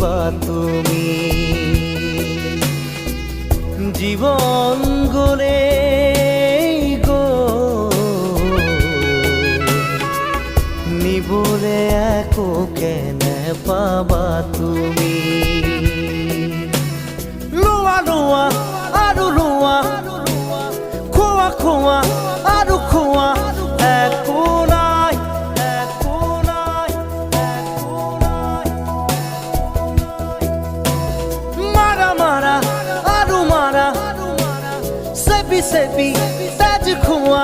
বা তুমি জীবন গলে গো নিবলে একো কেনে পাবা তুমি লোৱা লোৱা আৰু লোৱা খোৱা খোৱা আৰু খোৱা একো নাই একো নাই একো নাই মাৰা মাৰা আৰু মাৰা চেপি চেপি তেজ খোৱা